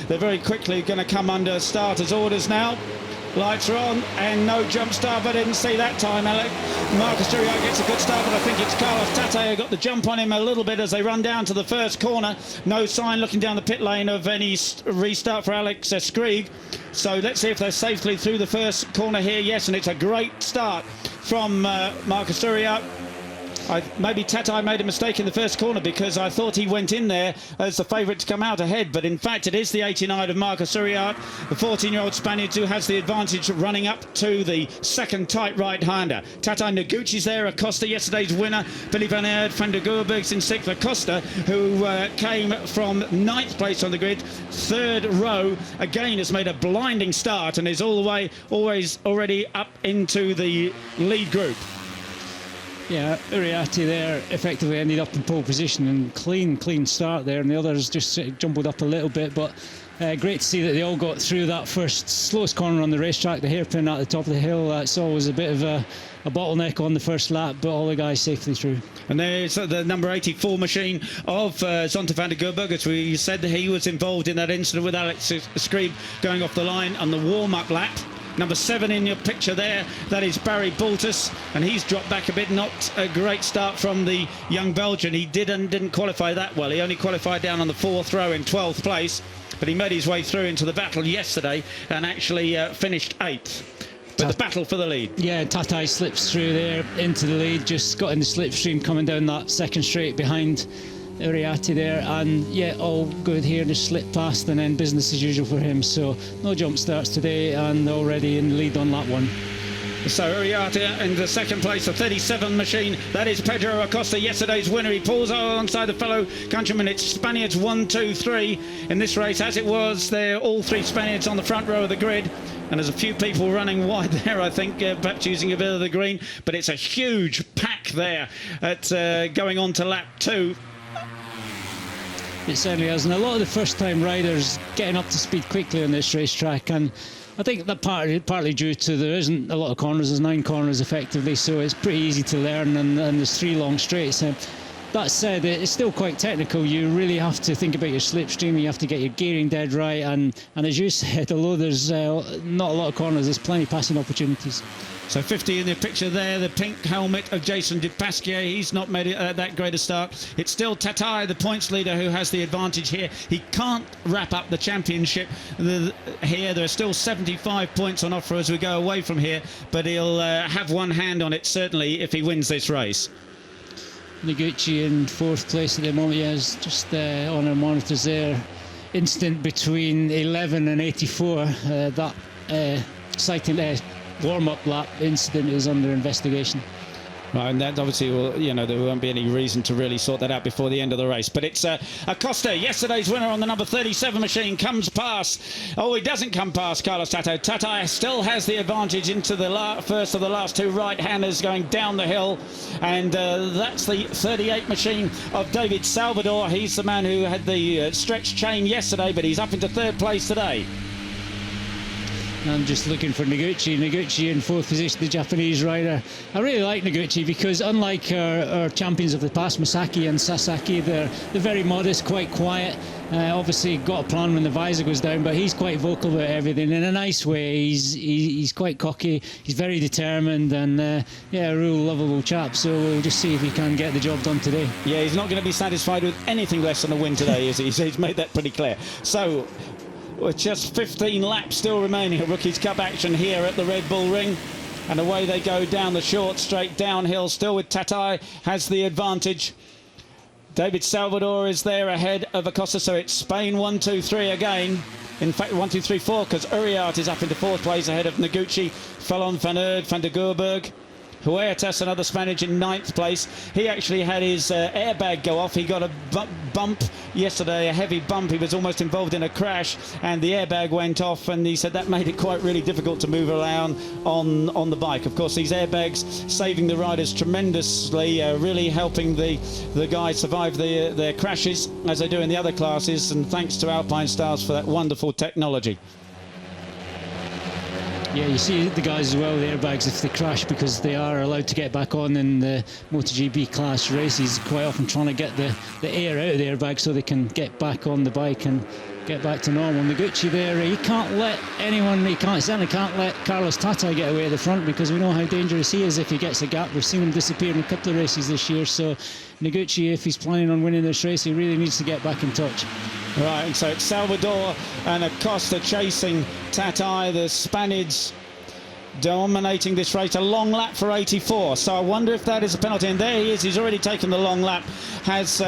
They're very quickly going to come under starters' orders now. Lights are on and no jump start, but I didn't see that time, Alec. Marcus Uriart gets a good start, but I think it's Carlos Tate who got the jump on him a little bit as they run down to the first corner. No sign looking down the pit lane of any restart for Alex Skrieg. So let's see if they're safely through the first corner here. Yes, and it's a great start from Marcus Uriart. Maybe Tatai made a mistake in the first corner because I thought he went in there as the favourite to come out ahead, but in fact it is the 89 of Marcus Uriart, the 14-year-old Spaniard who has the advantage running up to the second tight right-hander. Tatai Noguchi's there, Acosta yesterday's winner, Billy Van Aert, Van der Goorberg's in sixth. Acosta, who came from 9th place on the grid, 3rd row, again has made a blinding start and is all the way already up into the lead group. Yeah, Uriarte there effectively ended up in pole position and clean start there, and the others just sort of jumbled up a little bit, but great to see that they all got through that first slowest corner on the racetrack, the hairpin at the top of the hill. That's always a bit of a bottleneck on the first lap, but all the guys safely through. And there's the number 84 machine of Zonta van der Goorberg, as we said that he was involved in that incident with Alex Skrieg going off the line on the warm-up lap. Number 7 in your picture there, that is Barry Baltus, and he's dropped back a bit. Not a great start from the young Belgian. He didn't qualify that well. He only qualified down on the 4th row in 12th place, but he made his way through into the battle yesterday and actually finished 8th. But the battle for the lead. Yeah, Tatai slips through there into the lead, just got in the slipstream coming down that second straight behind Uriarte there, and yeah, all good here, just slip past and then business as usual for him. So no jump starts today and already in the lead on lap 1. So Uriarte in the second place, the 37 machine, that is Pedro Acosta, yesterday's winner. He pulls alongside the fellow countryman. It's Spaniards 1, 2, 3 in this race, as it was. They're all 3 Spaniards on the front row of the grid, and there's a few people running wide there, I think, perhaps using a bit of the green, but it's a huge pack there at going on to lap 2. It certainly is, and a lot of the first-time riders getting up to speed quickly on this racetrack, and I think that partly due to there isn't a lot of corners. There's 9 corners effectively, so it's pretty easy to learn, and there's 3 long straights. That said, it's still quite technical. You really have to think about your slipstream. You have to get your gearing dead right, and as you said, although there's not a lot of corners, there's plenty of passing opportunities. So 50 in the picture there, the pink helmet of Jason Dupasquier. He's not made it that great a start. It's still Tatai, the points leader, who has the advantage here. He can't wrap up the championship here. There are still 75 points on offer as we go away from here, but he'll have one hand on it, certainly, if he wins this race. Noguchi in 4th place at the moment. Yeah, is just on our monitors there. Instant between 11 and 84. That cycling warm-up lap incident is under investigation. Right, and that obviously will, there won't be any reason to really sort that out before the end of the race. But it's Acosta, yesterday's winner on the number 37 machine, comes past. Oh, he doesn't come past Carlos Tatai. Tatai still has the advantage into the first of the last 2 right-handers going down the hill. And that's the 38 machine of David Salvador. He's the man who had the stretch chain yesterday, but he's up into 3rd place today. I'm just looking for Noguchi. Noguchi in 4th position, the Japanese rider. I really like Noguchi because unlike our champions of the past, Masaki and Sasaki, they're very modest, quite quiet. Obviously got a plan when the visor goes down, but he's quite vocal about everything in a nice way. He's quite cocky, he's very determined, and a real lovable chap. So we'll just see if he can get the job done today. Yeah, he's not going to be satisfied with anything less than a win today, is he? He's made that pretty clear. So with just 15 laps still remaining of Rookies Cup action here at the Red Bull Ring. And away they go down the short straight downhill, still with Tatai has the advantage. David Salvador is there ahead of Acosta, so it's Spain 1, 2, 3 again. In fact, 1, 2, 3, 4, because Uriarte is up into 4th place ahead of Noguchi, Fallon, Van Aert, Van der Goorberg. Huertas, another Spaniard, in 9th place. He actually had his airbag go off. He got a bump yesterday, a heavy bump. He was almost involved in a crash, and the airbag went off, and he said that made it quite really difficult to move around on the bike. Of course, these airbags saving the riders tremendously, really helping the guys survive their crashes, as they do in the other classes, and thanks to Alpine Stars for that wonderful technology. Yeah, you see the guys as well, the airbags, if they crash, because they are allowed to get back on in the MotoGP class races, quite often trying to get the air out of the airbag so they can get back on the bike and get back to normal. Noguchi there, he can't let anyone, certainly can't let Carlos Tata get away at the front, because we know how dangerous he is if he gets a gap. We've seen him disappear in a couple of races this year, so Noguchi, if he's planning on winning this race, he really needs to get back in touch. Right, and so it's Salvador and Acosta chasing Tatai, the Spaniards dominating this race. A long lap for 84, so I wonder if that is a penalty. And there he is, he's already taken the long lap, has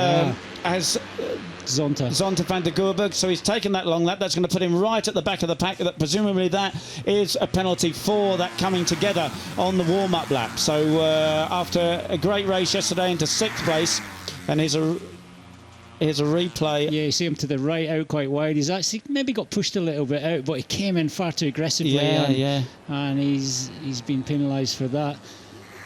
Zonta van der Goorberg, so he's taken that long lap. That's going to put him right at the back of the pack. That presumably that is a penalty for that coming together on the warm-up lap. So after a great race yesterday into 6th place, and here's a replay. Yeah, you see him to the right, out quite wide. He's actually maybe got pushed a little bit out, but he came in far too aggressively. And he's been penalised for that.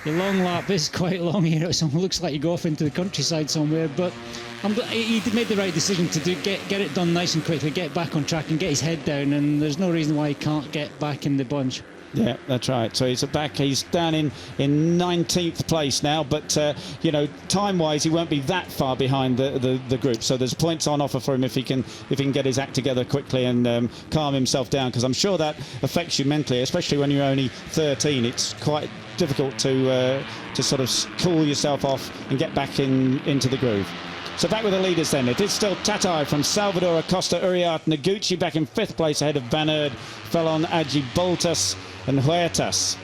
The long lap is quite long here. It looks like you go off into the countryside somewhere, but I'm glad he made the right decision to get it done nice and quickly, get back on track and get his head down, and there's no reason why he can't get back in the bunch. Yeah, that's right. So he's back. He's down in 19th place now, but you know, time-wise, he won't be that far behind the group. So there's points on offer for him if he can get his act together quickly and calm himself down, because I'm sure that affects you mentally, especially when you're only 13. It's quite difficult to sort of cool yourself off and get back into the groove. So back with the leaders then. It is still Tatai from Salvador, Acosta, Uriart, Noguchi back in 5th place ahead of Van Aert, Fellon, Agi, Boltas and Huertas.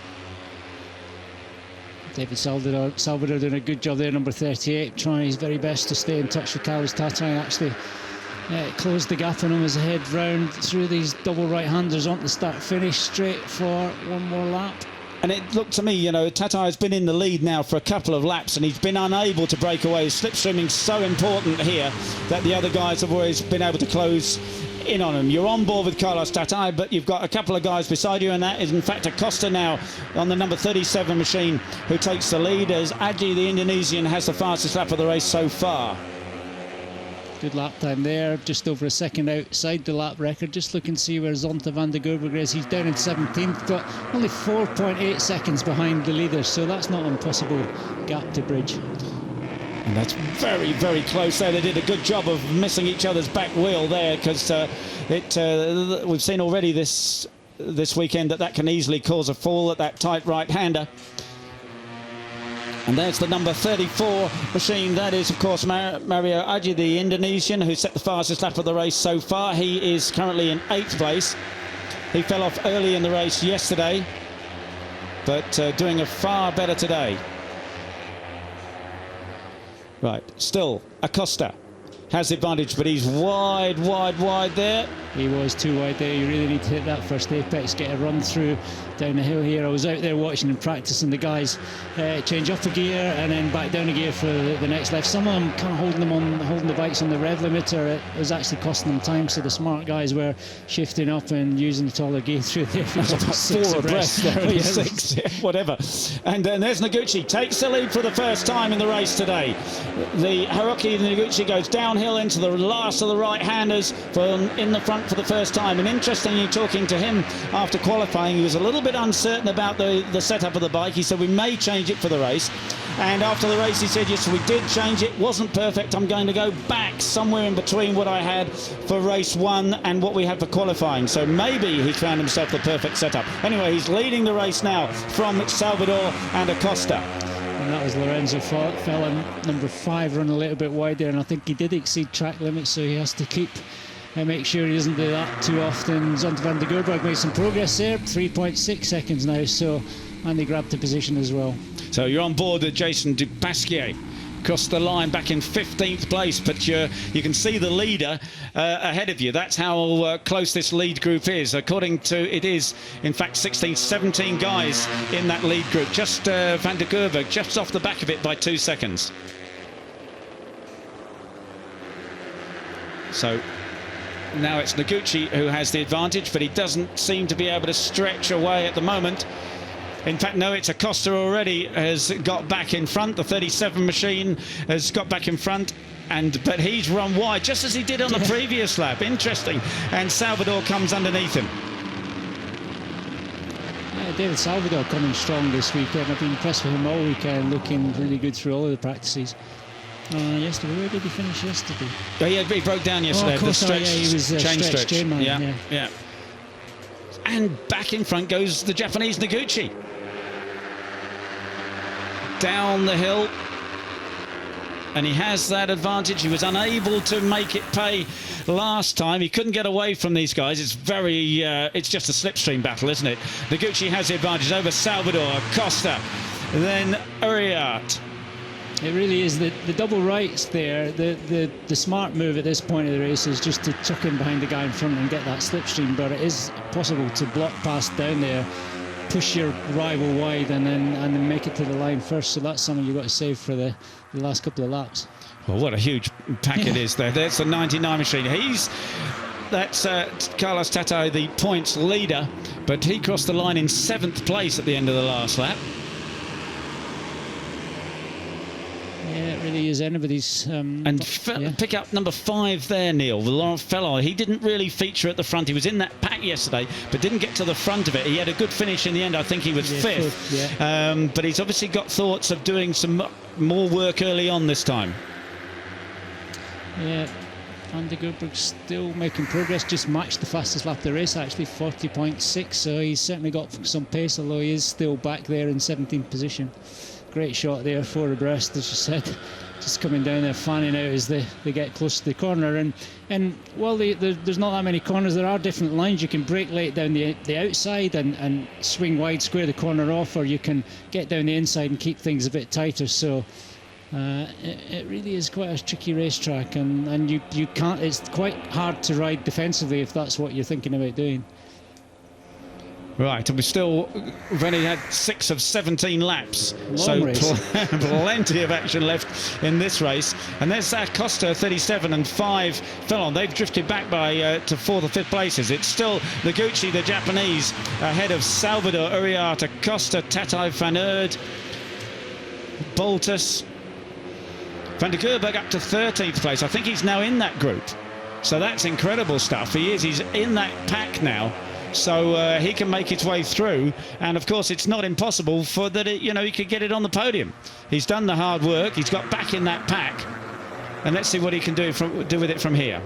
David Salvador doing a good job there, number 38, trying his very best to stay in touch with Carlos Tatai. Actually closed the gap on him as he head round through these double right-handers onto the start-finish, straight for one more lap. And it looked to me, you know, Tatai has been in the lead now for a couple of laps and he's been unable to break away. Slipstreaming's so important here that the other guys have always been able to close in on him. You're on board with Carlos Tatai, but you've got a couple of guys beside you, and that is in fact Acosta now on the number 37 machine who takes the lead, as Agi, the Indonesian, has the fastest lap of the race so far. Good lap time there, just over a second outside the lap record. Just looking to see where Zonta van der Goorberg is. He's down in 17th, but only 4.8 seconds behind the leader, so that's not an impossible gap to bridge. And that's very, very close there. They did a good job of missing each other's back wheel there, because we've seen already this weekend that can easily cause a fall at that tight right-hander. And there's the number 34 machine. That is, of course, Mario Agi, the Indonesian, who set the fastest lap of the race so far. He is currently in 8th place. He fell off early in the race yesterday, but doing a far better today. Right, still Acosta has the advantage, but he's wide there. He was too wide there. You really need to hit that first apex, get a run through down the hill here. I was out there watching and practicing the guys change up a gear and then back down a gear for the next left. Some of them kind of holding the bikes on the rev limiter. It was actually costing them time, so the smart guys were shifting up and using the taller gear through there. That's about 4 abreast there, 6, yeah, whatever. And there's Noguchi, takes the lead for the first time in the race today. The Haruki Noguchi goes downhill into the last of the right-handers in the front for the first time. And interestingly, talking to him after qualifying, he was a little bit uncertain about the setup of the bike. He said we may change it for the race, and after the race he said yes, we did change it. Wasn't perfect. I'm going to go back somewhere in between what I had for race 1 and what we had for qualifying. So maybe he found himself the perfect setup. Anyway, he's leading the race now from Salvador and Acosta. And that was Lorenzo Fellon, number 5, running a little bit wide there, and I think he did exceed track limits, so he has to keep make sure he doesn't do that too often. Zonta van der Goorberg made some progress there, 3.6 seconds now, so, and they grabbed the position as well. So you're on board with Jason Dupasquier. Crossed the line back in 15th place, but you can see the leader ahead of you. That's how close this lead group is. According to, it is in fact 16, 17 guys in that lead group. Just Van der Goorberg just off the back of it by 2 seconds. So now it's Noguchi who has the advantage, but he doesn't seem to be able to stretch away at the moment. In fact, no, it's Acosta already has got back in front. The 37 machine has got back in front, but he's run wide, just as he did on the previous lap. Interesting. And Salvador comes underneath him. David Salvador coming strong this weekend. I've been impressed with him all weekend, looking really good through all of the practices. Yesterday, where did he finish yesterday? Oh, yeah, he broke down yesterday. Of course, the stretch, he was chain stretch chain man. Yeah. And back in front goes the Japanese Noguchi. Down the hill. And he has that advantage. He was unable to make it pay last time. He couldn't get away from these guys. It's very, it's just a slipstream battle, isn't it? Noguchi has the advantage over Salvador, Costa, then Uriart. It really is the double rights there. The smart move at this point of the race is just to tuck in behind the guy in front and get that slipstream. But it is possible to block past down there, push your rival wide, and then make it to the line first. So that's something you've got to save for the last couple of laps. Well, what a huge pack it is there. There's the 99 machine. That's Carlos Tatai, the points leader, but he crossed the line in 7th place at the end of the last lap. Yeah, it really is anybody's. Pick up number 5 there, Neil, the Laurent Fellon. He didn't really feature at the front. He was in that pack yesterday, but didn't get to the front of it. He had a good finish in the end. I think he was 5th. Yeah. But he's obviously got thoughts of doing some more work early on this time. Yeah. Van der Gerberg's still making progress, just matched the fastest lap of the race, actually, 40.6, so he's certainly got some pace, although he is still back there in 17th position. Great shot there, 4 abreast, as you said, just coming down there, fanning out as they get close to the corner. And while there's not that many corners, there are different lines. You can brake late down the outside and swing wide, square the corner off, or you can get down the inside and keep things a bit tighter. So it really is quite a tricky racetrack, and you can't. It's quite hard to ride defensively if that's what you're thinking about doing. Right, and we've only had 6 of 17 laps, Long race. Plenty of action left in this race. And there's Costa, 37, and 5 Fellon. They've drifted back by to 4th or 5th places. It's still Noguchi, the Japanese, ahead of Salvador, Uriart, Costa, Tatai, Van Aert, Baltus. Van der Gerberg up to 13th place. I think he's now in that group. So that's incredible stuff. He's in that pack now. So he can make his way through, and of course it's not impossible for that. He could get it on the podium. He's done the hard work. He's got back in that pack, and let's see what he can do with it from here.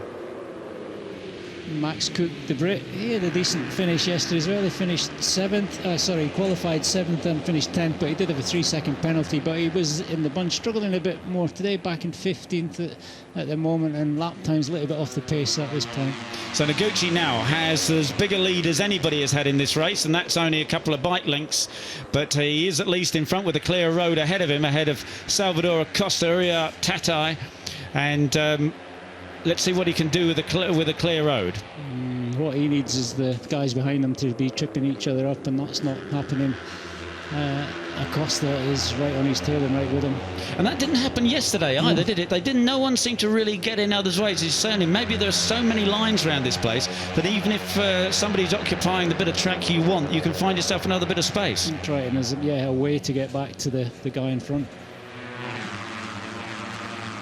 Max Cook, the Brit, he had a decent finish yesterday as well. He finished 7th, qualified 7th and finished 10th, but he did have a 3-second penalty. But he was in the bunch, struggling a bit more today, back in 15th at the moment, and lap time's a little bit off the pace at this point. So Noguchi now has as big a lead as anybody has had in this race, and that's only a couple of bike lengths, but he is at least in front with a clear road ahead of him, ahead of Salvador, Costa, Uriart, Tatai, and let's see what he can do with a clear road. What he needs is the guys behind him to be tripping each other up, and that's not happening. Acosta is right on his tail and right with him. And that didn't happen yesterday either, did it? No one seemed to really get in others' ways. It's certainly, maybe there's so many lines around this place that even if somebody's occupying the bit of track you want, you can find yourself another bit of space. Trying as a way to get back to the guy in front.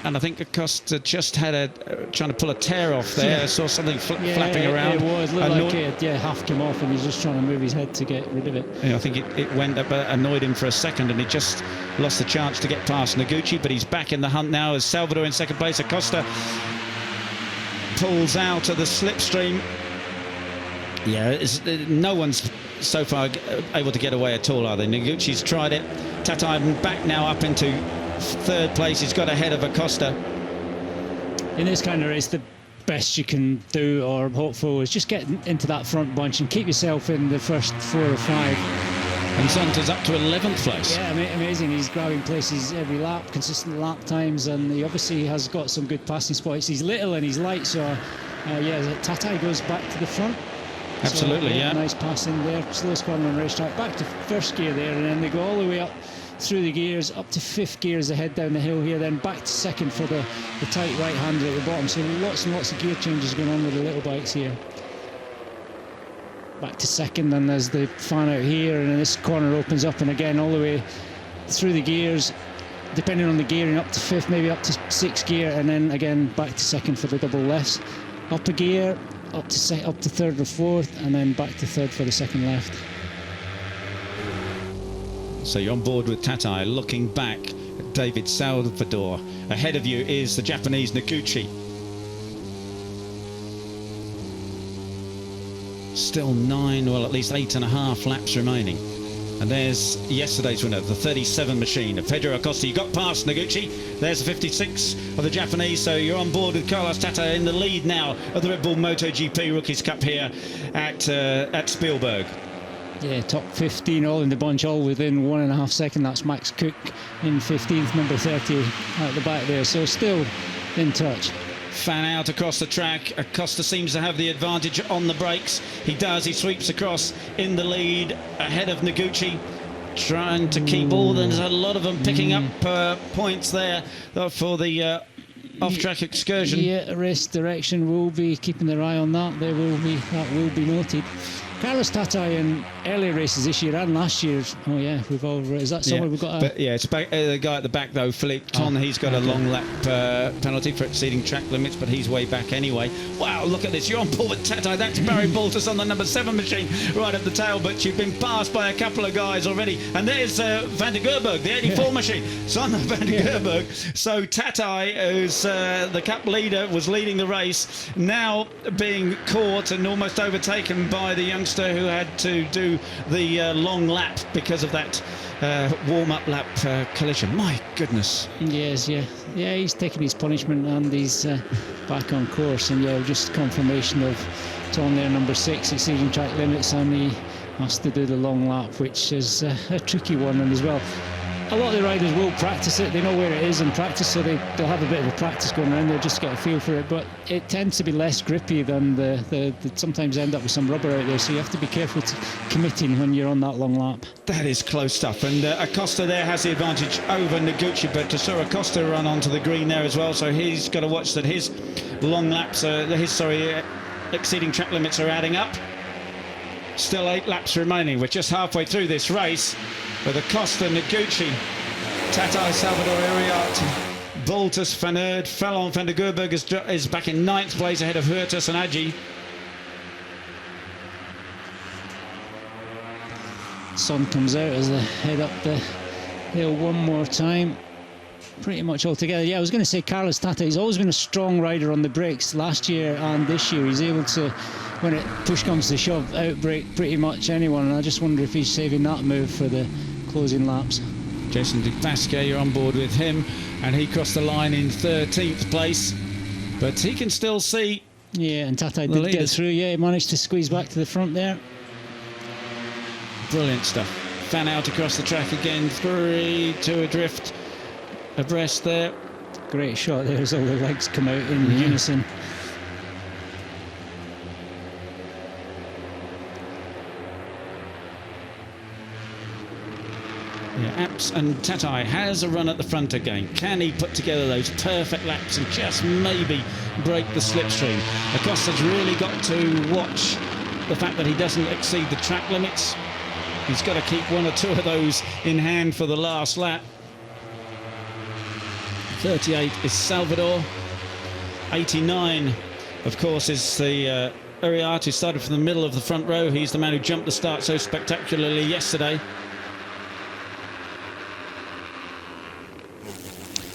And I think Acosta just had trying to pull a tear off there. Yeah. I saw something flapping around. It was, looked like it half came off, and he's just trying to move his head to get rid of it. Yeah, I think it went up, annoyed him for a second, and he just lost the chance to get past Noguchi, but he's back in the hunt now as Salvador in 2nd place. Acosta pulls out of the slipstream. Yeah, no one's so far able to get away at all, are they? Noguchi's tried it. Tatai back now up into 3rd place. He's got ahead of Acosta. In this kind of race, the best you can do or hope for is just get into that front bunch and keep yourself in the first 4 or 5. And Zonta's up to 11th place. Yeah, amazing. He's grabbing places every lap, consistent lap times, and he obviously has got some good passing spots. He's little and he's light, so Tatai goes back to the front. Absolutely, so, yeah. Nice passing there, slowest corner on the racetrack, back to 1st gear there, and then they go all the way up through the gears, up to 5th gear as they head down the hill here, then back to 2nd for the tight right-hander at the bottom. So lots and lots of gear changes going on with the little bikes here. Back to 2nd, and there's the fan out here, and this corner opens up, and again all the way through the gears, depending on the gearing, up to 5th, maybe up to 6th gear, and then again back to 2nd for the double lefts. Up a gear, up to 3rd or 4th, and then back to 3rd for the 2nd left. So you're on board with Tatai, looking back David Salvador. Ahead of you is the Japanese Noguchi. Still 9, well, at least 8.5 laps remaining. And there's yesterday's winner, the 37 machine, Pedro Acosta. You got past Noguchi. There's the 56 of the Japanese. So you're on board with Carlos Tata in the lead now of the Red Bull MotoGP Rookies Cup here at Spielberg. Yeah, top 15 all in the bunch, all within 1.5 seconds. That's Max Cook in 15th, number 30 at the back there. So still in touch. Fan out across the track. Acosta seems to have the advantage on the brakes. He does. He sweeps across in the lead ahead of Noguchi, trying to keep all. There's a lot of them picking up points there for the off-track excursion. Yeah, race direction will be keeping their eye on that. That will be noted. Carlos Tata in early races this year and last year. Oh yeah, we've all. Is that someone we've got? It's back, the guy at the back though, Philippe Ton. He's got a long lap penalty for exceeding track limits, but he's way back anyway. Wow, look at this! You're on board with Tata. That's Barry Baltus on the number 7 machine, right at the tail. But you've been passed by a couple of guys already. And there's Van der Gerberg, the 84 machine, son of Van der Gerberg. So Tata, who's the cup leader, was leading the race, now being caught and almost overtaken by the youngster who had to do the long lap because of that warm-up lap collision. My goodness. Yes, yeah, he's taking his punishment and he's back on course. And yeah, just confirmation of Tom there, number 6, exceeding track limits, and he has to do the long lap, which is a tricky one. And as well, a lot of the riders will practice it. They know where it is in practice, so they'll have a bit of a practice going around there just to get a feel for it. But it tends to be less grippy than the sometimes end up with some rubber out there. So you have to be careful committing when you're on that long lap. That is close stuff. And Acosta there has the advantage over Noguchi, but saw Acosta run onto the green there as well. So he's got to watch that his long laps, exceeding track limits are adding up. Still 8 laps remaining. We're just halfway through this race with Acosta, Noguchi, Tata, Salvador Iriart, Baltus, Van Aert, Fallon, Van der Gerberg is back in 9th place ahead of Huertas and Agi. Sun comes out as they head up the hill one more time. Pretty much all together. Yeah, I was going to say Carlos Tata, he's always been a strong rider on the brakes. Last year and this year he's able to, when it push comes to shove, outbrake pretty much anyone, and I just wonder if he's saving that move for the closing laps. Jason Dupasquier, you're on board with him, and he crossed the line in 13th place, but he can still see. Yeah, and Tata did get through. Yeah, he managed to squeeze back to the front there. Brilliant stuff. Fan out across the track again, 3 to adrift abreast there. Great shot there as all the legs come out in unison. Yeah, Apps and Tatai has a run at the front again. Can he put together those perfect laps and just maybe break the slipstream? Acosta's really got to watch the fact that he doesn't exceed the track limits. He's got to keep 1 or 2 of those in hand for the last lap. 38 is Salvador. 89, of course, is the Iriart, who started from the middle of the front row. He's the man who jumped the start so spectacularly yesterday.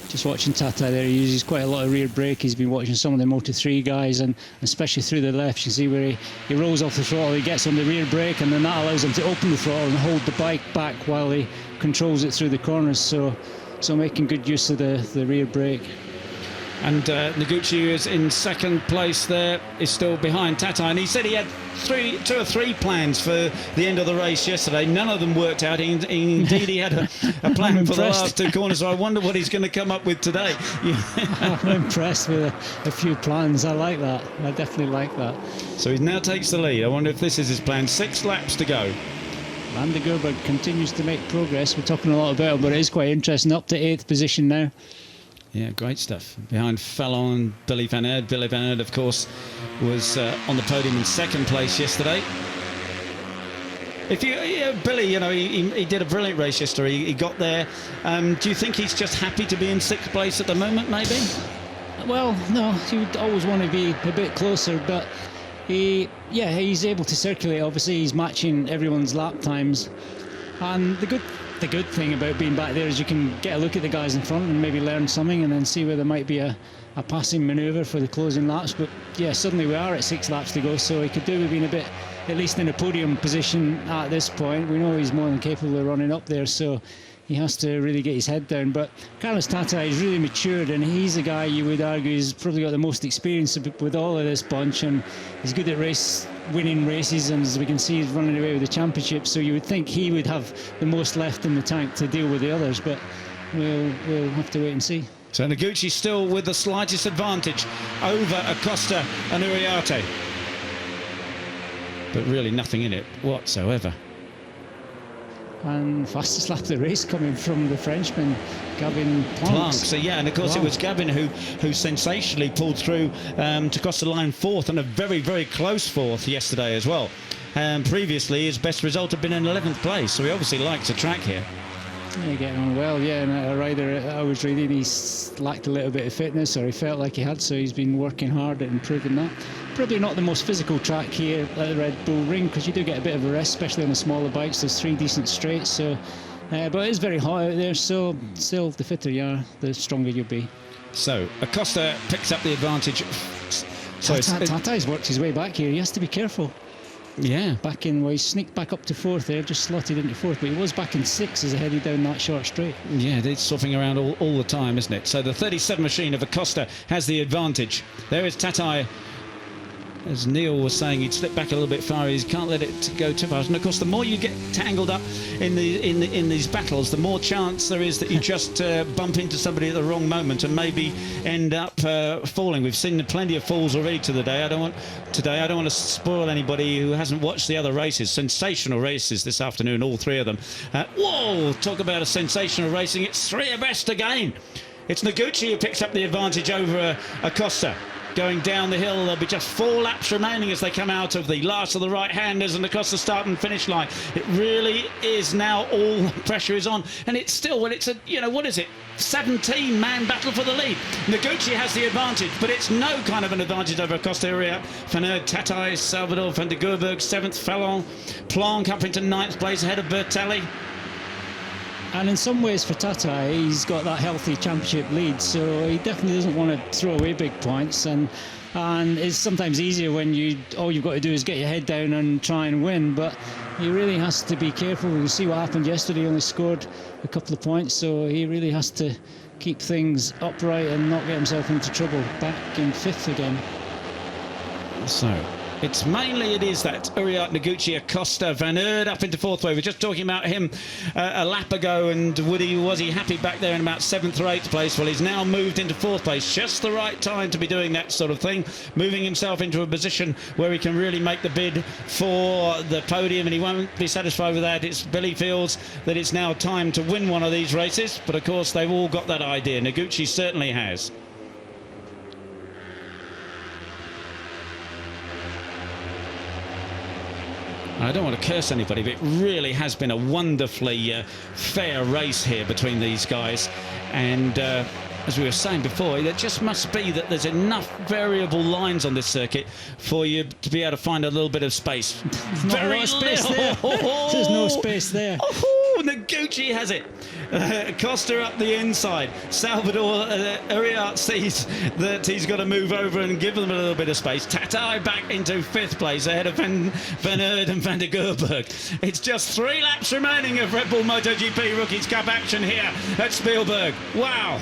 Just watching Tata there, he uses quite a lot of rear brake. He's been watching some of the Moto3 guys, and especially through the left, you see where he rolls off the throttle, he gets on the rear brake, and then that allows him to open the throttle and hold the bike back while he controls it through the corners. So making good use of the rear brake. And Noguchi, who is in 2nd place there, is still behind Tata, and he said he had 2 or 3 plans for the end of the race yesterday. None of them worked out. Indeed, he had a plan for the last 2 corners, so I wonder what he's going to come up with today. I'm impressed with a few plans. I like that. I definitely like that. So he now takes the lead. I wonder if this is his plan. 6 laps to go. Van der Gerberg continues to make progress. We're talking a lot about him, but it is quite interesting. Up to 8th position now. Yeah, great stuff. Behind Fallon and Billy Van Aert. Billy Van Aert, of course, was on the podium in 2nd place yesterday. Billy, he did a brilliant race yesterday. He got there. Do you think he's just happy to be in 6th place at the moment, maybe? Well, no, he would always want to be a bit closer, but he's able to circulate. Obviously, he's matching everyone's lap times. And the good the good thing about being back there is you can get a look at the guys in front and maybe learn something, and then see where there might be a passing manoeuvre for the closing laps. But yeah, suddenly we are at 6 laps to go, so he could do with being a bit, at least in a podium position at this point. We know he's more than capable of running up there, so he has to really get his head down. But Carlos Tatai is really matured, and he's a guy you would argue has probably got the most experience with all of this bunch, and he's good at winning races, and as we can see, he's running away with the championship. So you would think he would have the most left in the tank to deal with the others, but we'll have to wait and see. So Noguchi still with the slightest advantage over Acosta and Uriarte, but really nothing in it whatsoever. And fastest lap of the race coming from the Frenchman, Gavin Planck. So yeah, and of course it was Gavin who sensationally pulled through to cross the line 4th, and a very, very close 4th yesterday as well. Previously his best result had been in 11th place, so he obviously likes the track here. Yeah, getting on well, yeah, and a rider I was reading he's lacked a little bit of fitness, or he felt like he had, so he's been working hard at improving that. Probably not the most physical track here at the Red Bull Ring, because you do get a bit of a rest, especially on the smaller bikes. There's 3 decent straights, so but it is very hot out there, so still the fitter you are, the stronger you'll be. So Acosta picks up the advantage. Tatai's worked his way back here, he has to be careful. Yeah. He sneaked back up to 4th there, just slotted into 4th, but he was back in 6th as he headed down that short straight. Yeah, it's swapping around all the time, isn't it? So the 37 machine of Acosta has the advantage. There is Tatai. As Neil was saying, he'd slip back a little bit far. He can't let it go too fast. And of course, the more you get tangled up in these battles, the more chance there is that you just bump into somebody at the wrong moment and maybe end up falling. We've seen plenty of falls already today. I don't want to spoil anybody who hasn't watched the other races. Sensational races this afternoon, all 3 of them. Whoa! Talk about a sensational racing. It's 3 abreast again. It's Noguchi who picks up the advantage over Acosta. Going down the hill, there'll be just 4 laps remaining as they come out of the last of the right-handers and across the start and finish line. It really is now, all the pressure is on, and it's still, well, it's a, what is it, 17-man battle for the lead. Noguchi has the advantage, but it's no kind of an advantage over Acosta, Fanerd, Tatai, Salvador, Van der Gerberg, 7th, Fallon, Planck up into 9th place ahead of Bertelli. And in some ways for Tatai, he's got that healthy championship lead, so he definitely doesn't want to throw away big points, and it's sometimes easier when all you've got to do is get your head down and try and win, but he really has to be careful. We can see what happened yesterday. He only scored a couple of points, so he really has to keep things upright and not get himself into trouble. Back in 5th again. So it's mainly that Uriarte, Noguchi, Acosta, Van Aert up into 4th. We were just talking about him a lap ago, and was he happy back there in about 7th or 8th place? Well, he's now moved into 4th place. Just the right time to be doing that sort of thing, moving himself into a position where he can really make the bid for the podium, and he won't be satisfied with that. Billy feels that it's now time to win one of these races, but of course they've all got that idea. Noguchi certainly has. I don't want to curse anybody, but it really has been a wonderfully fair race here between these guys. And as we were saying before, there just must be that there's enough variable lines on this circuit for you to be able to find a little bit of space. There's not a lot of space there. There's no space there. Noguchi has it. Costa up the inside. Salvador Uriarte sees that he's got to move over and give them a little bit of space. Tatai back into 5th place ahead of Van Aert and Van der Gerberg. It's just 3 laps remaining of Red Bull MotoGP Rookies Cup action here at Spielberg. Wow.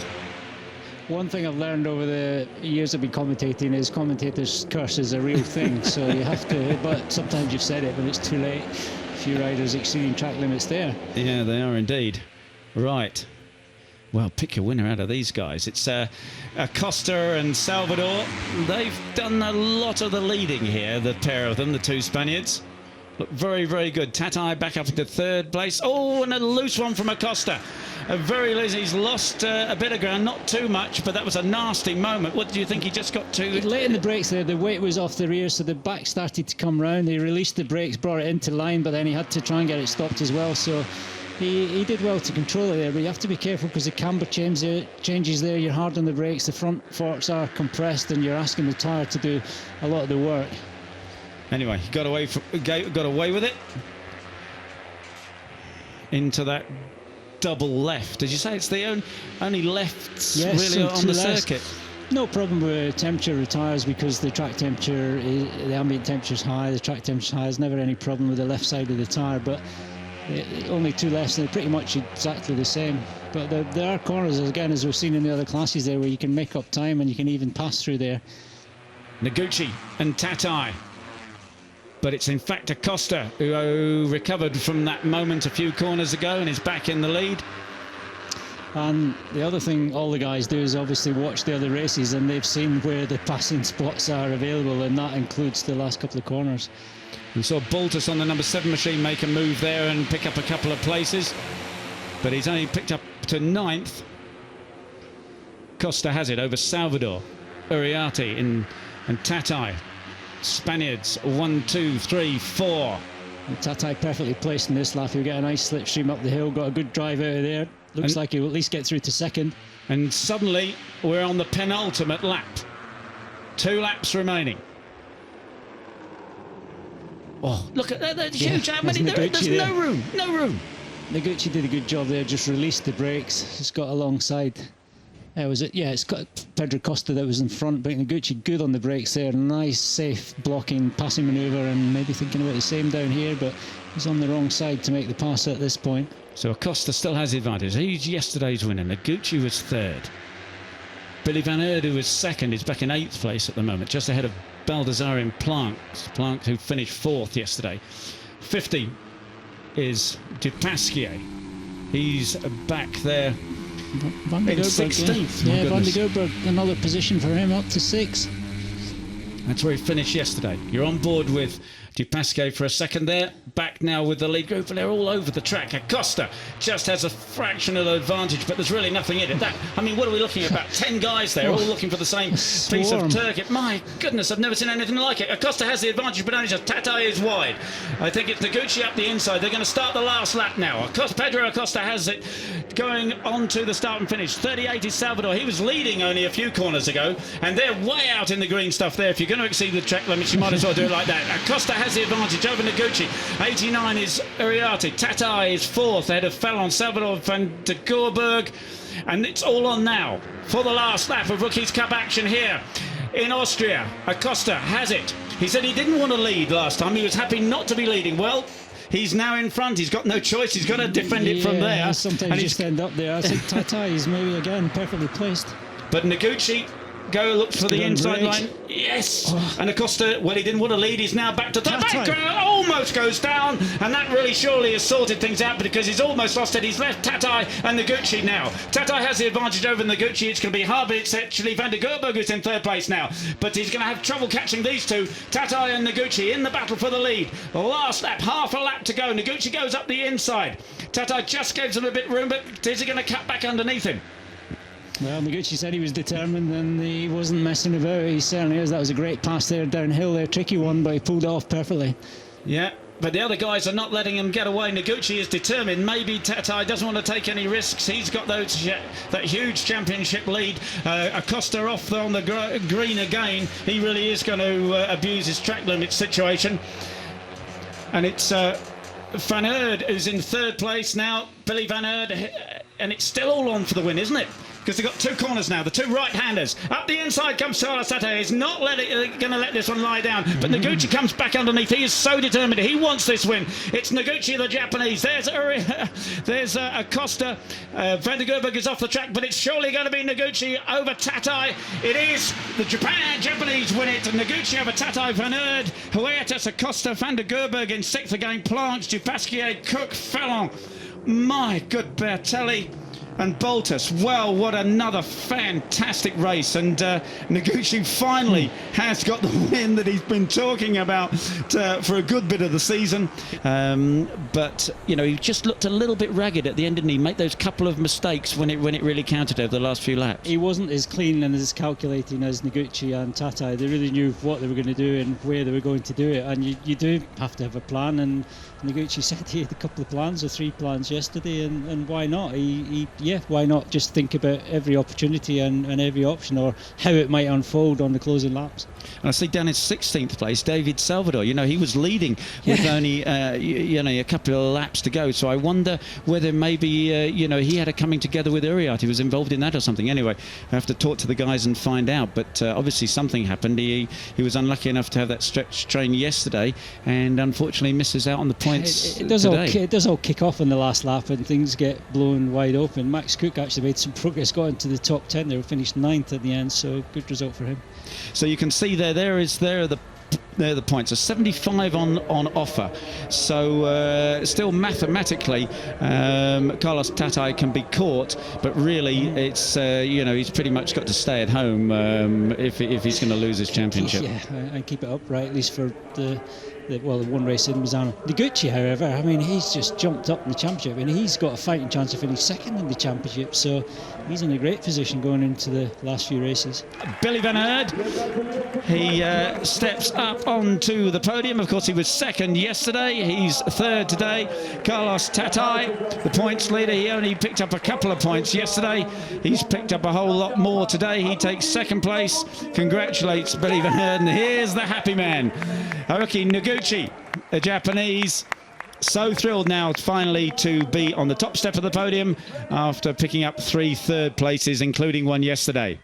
One thing I've learned over the years I've been commentating is commentators' curse is a real thing, so you have to, but sometimes you've said it, but it's too late. A few riders exceeding track limits there. Yeah, they are indeed. Right. Well, pick your winner out of these guys. It's Acosta and Salvador. They've done a lot of the leading here, the pair of them, the 2 Spaniards. Look very, very good. Tatai back up into 3rd place. Oh, and a loose one from Acosta. Very loose. He's lost a bit of ground, not too much, but that was a nasty moment. What do you think he just got to? Late in the brakes there, the weight was off the rear, so the back started to come round. He released the brakes, brought it into line, but then he had to try and get it stopped as well. So he did well to control it there, but you have to be careful because the camber changes there. You're hard on the brakes, the front forks are compressed, and you're asking the tyre to do a lot of the work. Anyway, got away with it. Into that double left. Did you say it's the only lefts Yes, really so on the 2 lefts. circuit? No problem with temperature retires because the track temperature, the ambient temperature is high, the track temperature is high. There's never any problem with the left side of the tyre, but only 2 lefts, and they're pretty much exactly the same. But there are corners, again, as we've seen in the other classes there, where you can make up time and you can even pass through there. Noguchi and Tatai. But it's in fact Acosta who recovered from that moment a few corners ago and is back in the lead. And the other thing all the guys do is obviously watch the other races, and they've seen where the passing spots are available, and that includes the last couple of corners. We saw Baltus on the number 7 machine make a move there and pick up a couple of places, but he's only picked up to 9th. Costa has it over Salvador, Uriarte and Tatai. Spaniards 1, 2, 3, 4. And Tatai perfectly placed in this lap. He'll get a nice slipstream up the hill, got a good drive out of there. Looks like he'll at least get through to second. And suddenly we're on the penultimate lap. 2 laps remaining. Oh, look at that, that's huge. How many? There's no room. Noguchi did a good job there, just released the brakes. It's got alongside. Was it? Yeah, it's got Pedro Costa that was in front, but Noguchi good on the brakes there. Nice, safe blocking, passing manoeuvre, and maybe thinking about the same down here, but he's on the wrong side to make the pass at this point. So Acosta still has the advantage. He's yesterday's winner. Noguchi was 3rd. Billy Van Erden was 2nd. He's back in 8th place at the moment, just ahead of Baldassare and Planck, who finished 4th yesterday. 50 is Dupasquier. He's back there Van der in Gerberg, 16th. Yeah, Van der Gerberg, another position for him, up to 6. That's where he finished yesterday. You're on board with Dupasquier for a second there. Back now with the lead group, and they're all over the track. Acosta just has a fractional advantage, but there's really nothing in it. What are we looking at? About 10 guys there, all looking for the same piece of turkey. My goodness, I've never seen anything like it. Acosta has the advantage, but only just Tatai is wide. I think it's Noguchi up the inside. They're going to start the last lap now. Pedro Acosta has it going on to the start and finish. 38 is Salvador. He was leading only a few corners ago, and they're way out in the green stuff there. If you're going to exceed the track limits, you might as well do it like that. Acosta has the advantage over Noguchi. 89 is Uriarte. Tatai is 4th ahead of Fallon, Salvador van der Gorberg. And it's all on now for the last lap of Rookies Cup action here in Austria. Acosta has it. He said he didn't want to lead last time. He was happy not to be leading. Well, he's now in front. He's got no choice. He's got to defend it from there. Sometimes and you just end up there. I think Tatai is maybe again perfectly placed. But Noguchi looks for the inside line. Yes. Oh. And Acosta, well, he didn't want to lead. He's now back to the back. Almost goes down. And that really surely has sorted things out because he's almost lost it. He's left Tatai and Noguchi now. Tatai has the advantage over Noguchi. It's going to be hard, but it's actually Van der Gerberg who's in 3rd place now. But he's going to have trouble catching these two. Tatai and Noguchi in the battle for the lead. The last lap, half a lap to go. Noguchi goes up the inside. Tatai just gives him a bit room, but is he going to cut back underneath him? Well, Noguchi said he was determined and he wasn't messing about. He certainly is. That was a great pass there downhill there. Tricky one, but he pulled it off perfectly. Yeah, but the other guys are not letting him get away. Noguchi is determined. Maybe Tatai doesn't want to take any risks. He's got that huge championship lead. Acosta off on the green again. He really is going to abuse his track limit situation. And it's Van Erden who's in 3rd place now. Billy Van Erden. And it's still all on for the win, isn't it? Because they've got 2 corners now, the 2 right-handers. Up the inside comes Carlos Tatai. He's not going to let this one lie down. But Noguchi comes back underneath. He is so determined. He wants this win. It's Noguchi, the Japanese. There's Acosta. Van der Gerberg is off the track, but it's surely going to be Noguchi over Tatai. It is. The Japanese win it. Noguchi over Tatai, Van Erden, Huertas, Acosta, Van der Gerberg in 6th again. Planche, Dupasquier, Cook, Fallon. My good Bertelli and Baltus. Well, what another fantastic race. And Noguchi finally has got the win that he's been talking about for a good bit of the season. But, he just looked a little bit ragged at the end, didn't he? Make those couple of mistakes when it really counted over the last few laps. He wasn't as clean and as calculating as Noguchi and Tatai. They really knew what they were going to do and where they were going to do it. And you do have to have a plan. And Noguchi said he had a couple of plans or 3 plans yesterday. And why not? He yeah, why not just think about every opportunity and every option, or how it might unfold on the closing laps. And I see down in 16th place, David Salvador. He was leading with only a couple of laps to go. So I wonder whether maybe he had a coming together with Uriart. He was involved in that or something. Anyway, I have to talk to the guys and find out. But obviously something happened. He was unlucky enough to have that stretch train yesterday, and unfortunately misses out on the points it does today. It does all kick off in the last lap and things get blown wide open. Max Cook actually made some progress, got into the top 10 there, finished 9th at the end, so good result for him. So you can see there are the points. So 75 on offer. So still mathematically, Carlos Tatai can be caught, but really it's he's pretty much got to stay at home if he's going to lose his championship. Yeah, and keep it upright at least for the one race in Misano. Noguchi, however, I mean, he's just jumped up in the championship, and he's got a fighting chance of finishing second in the championship, so he's in a great position going into the last few races. Billy Van Aert, he steps up onto the podium. Of course, he was second yesterday. He's third today. Carlos Tatai, the points leader, he only picked up a couple of points yesterday. He's picked up a whole lot more today. He takes second place. Congratulates Billy Van Aert, and here's the happy man, Haruki Noguchi, a Japanese. So thrilled now finally to be on the top step of the podium after picking up 3 third places, including one yesterday.